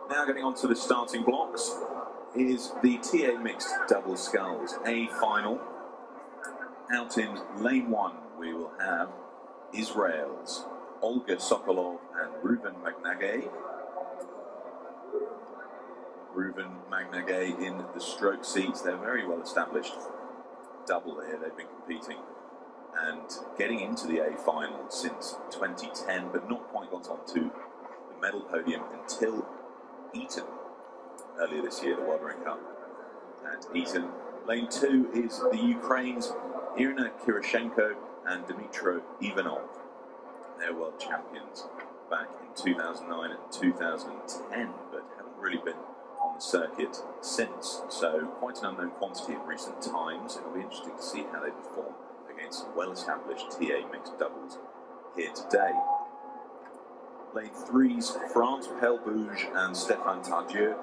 Now getting on to the starting blocks is the TA mixed double sculls A final. Out in lane 1 we will have Israel's Olga Sokolov and Reuven Magnagay. Reuven Magnagay in the stroke seats. They're very well established double here. They've been competing and getting into the A final since 2010, but not quite got onto the medal podium until Eton earlier this year, the World Rowing Cup at Eton. Lane 2 is the Ukraine's Irina Kirichenko and Dmitro Ivanov. They're world champions back in 2009 and 2010, but haven't really been on the circuit since. So quite an unknown quantity in recent times. It'll be interesting to see how they perform against some well-established TA mixed doubles here today. Lane 3's France Pelbouge and Stéphane Tardieu.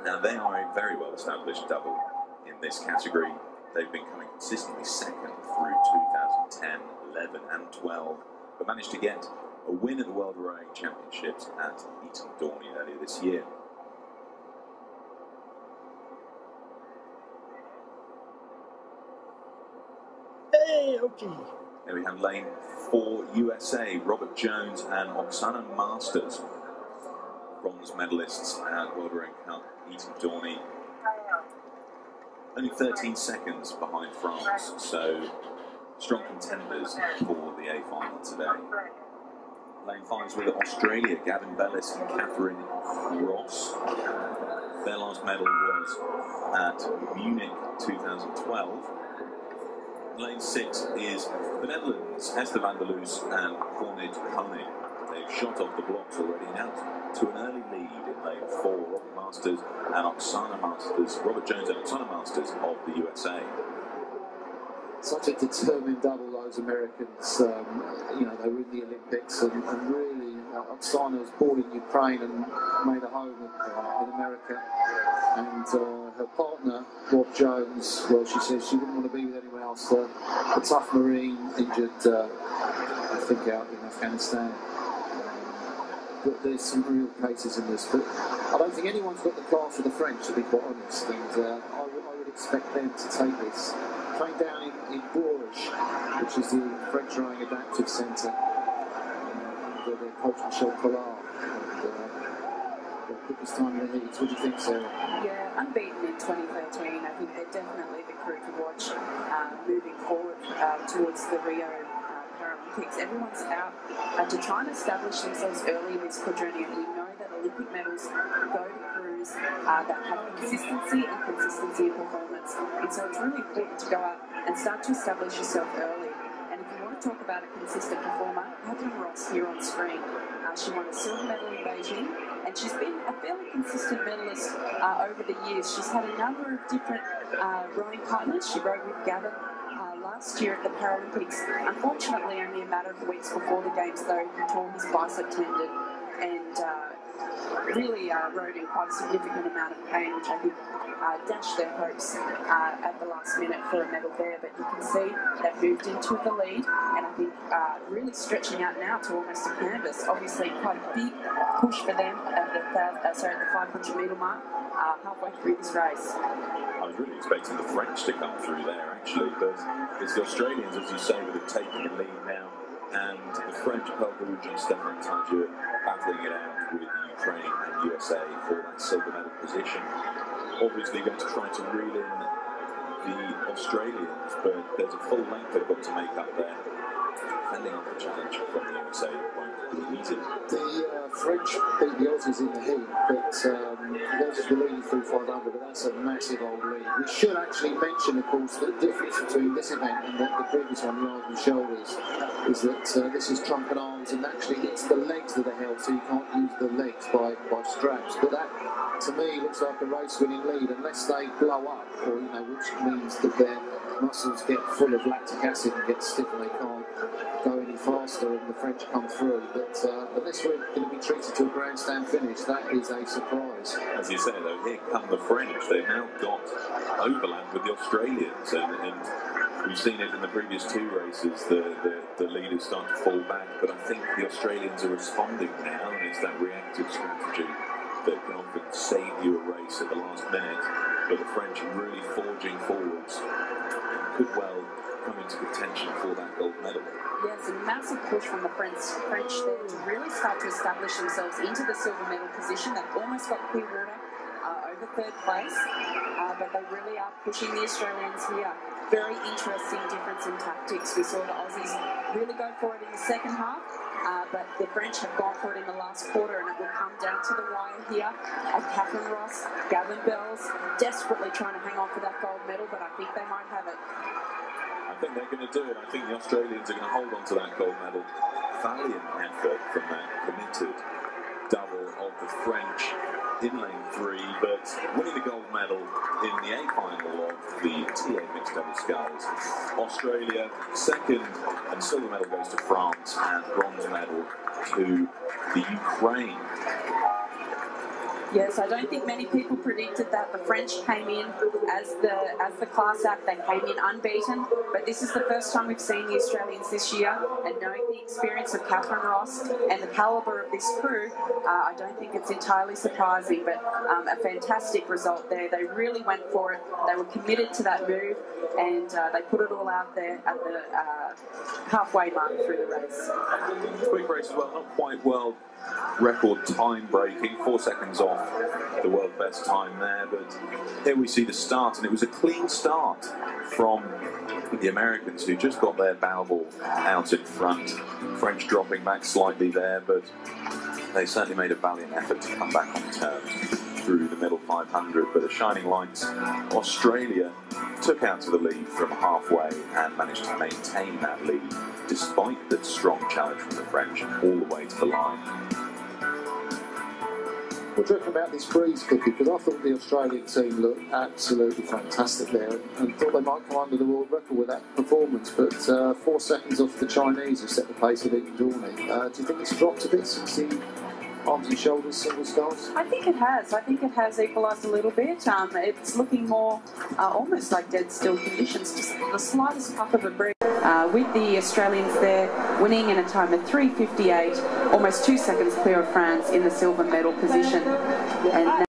Now they are a very well-established double in this category. They've been coming consistently second through 2010, 11 and 12, but managed to get a win at the World Rowing Championships at Eton Dorney earlier this year. Hey, okay. There we have lane 4 USA, Robert Jones and Oksana Masters, bronze medalists at World Rowing Cup, Eton Dorney. Only 13 seconds behind France, so strong contenders for the A final today. Lane 5 is with Australia, Gavin Bellis and Catherine Ross. Their last medal was at Munich 2012. Lane 6 is the Netherlands, Esther van der Loos and Cornid Koning. They've shot off the blocks already and out to an early lead in lane 4. Robert Masters and Oksana Masters, Robert Jones and Oksana Masters of the USA. Such a determined double, those Americans. You know, they were in the Olympics and really, Oksana was born in Ukraine and made a home in America. And her partner, Rob Jones, well, she says she wouldn't want to be with anyone else. A tough Marine, injured, I think, out in Afghanistan. But there's some real cases in this. But I don't think anyone's got the class of the French, to be quite honest. And I would expect them to take this. Trained down in Bourges, which is the French Rowing Adaptive Centre, under their coach Michel Collard. Quickest time in the heats. What do you think, Sarah? Yeah, unbeaten in 2013. I think they're definitely the crew to watch moving forward towards the Rio Paralympics. Everyone's out to try and establish themselves early in this quadrennium. We know that Olympic medals go to crews that have consistency in performance. And so it's really important to go out and start to establish yourself early. And if you want to talk about a consistent performer, Catherine Ross here on screen. She won a silver medal in Beijing, and she's been a fairly consistent medalist over the years. She's had a number of different rowing partners. She rowed with Gavin last year at the Paralympics. Unfortunately, only a matter of weeks before the Games, though, he tore his bicep tendon and really rode in quite a significant amount of pain, which I think dashed their hopes at the last minute for a medal there. But you can see they've moved into the lead, and I think really stretching out now to almost a canvas. Obviously, quite a big push for them at the 500 metre mark halfway through this race. I was really expecting the French to come through there, actually, but it's the Australians, as you say, that have taken the lead now, and the French, Pelbouge and Stéphane Tardieu, battling it out with Ukraine and USA for that silver medal position. Obviously going to try to reel in the Australians, but there's a full length they've got to make up there. Defending off the challenge from the USA won't be easy. The French beat the Aussies in the heat, but the Aussies were leading through 500, but that's a massive old lead. We should actually mention, of course, the difference between this event and the previous one, the arms and shoulders, is that this is trunk and arms, and actually it's the legs that are held, so you can't use the legs by straps. But that, to me, looks like a race-winning lead, unless they blow up, or which means that their muscles get full of lactic acid and get stiff and they can't go any faster, and the French come through. But unless we're going to be treated to a grandstand finish, that is a surprise. As you say, though, here come the French. They've now got overlap with the Australians, and we've seen it in the previous two races. The leaders start to fall back, but I think the Australians are responding now, and it's that reactive strategy effort can often save you a race at the last minute, but the French are really forging forwards and could well come into contention for that gold medal. Yes, a massive push from the French there to really start to establish themselves into the silver medal position. They've almost got clear water over third place, but they really are pushing the Australians here. Very interesting difference in tactics. We saw the Aussies really go for it in the second half, but the French have gone for it in the last quarter, and it will come down to the wire here. Catherine Ross, Gavin Bells, desperately trying to hang on for that gold medal, but I think they might have it. I think they're going to do it. I think the Australians are going to hold on to that gold medal. Valiant effort from that committed double of the French in lane 3, but winning the gold medal in the A final of the TA mixed double sculls. Australia second, and silver medal goes to France, and bronze medal to the Ukraine. Yes, I don't think many people predicted that. The French came in as the class act. They came in unbeaten, but this is the first time we've seen the Australians this year, and knowing the experience of Catherine Ross and the calibre of this crew, I don't think it's entirely surprising, but a fantastic result there. They really went for it. They were committed to that move, and they put it all out there at the halfway mark through the race. Quick race as well, not quite world record time breaking, 4 seconds off the world best time there, but here we see the start, and it was a clean start from the Americans, who just got their bow ball out in front. French dropping back slightly there, but they certainly made a valiant effort to come back on terms through the middle 500, but the shining lights Australia took out to the lead from halfway and managed to maintain that lead despite the strong challenge from the French all the way to the line. What do you reckon about this breeze, Cookie? Because I thought the Australian team looked absolutely fantastic there, and thought they might come under the world record with that performance, but 4 seconds off the Chinese have set the pace of it, Dorney. Do you think it's dropped a bit since the arms and shoulders single sculls? I think it has. I think it has equalised a little bit. It's looking more almost like dead still conditions, just the slightest puff of a breeze. With the Australians there winning in a time of 3:58, almost 2 seconds clear of France in the silver medal position. And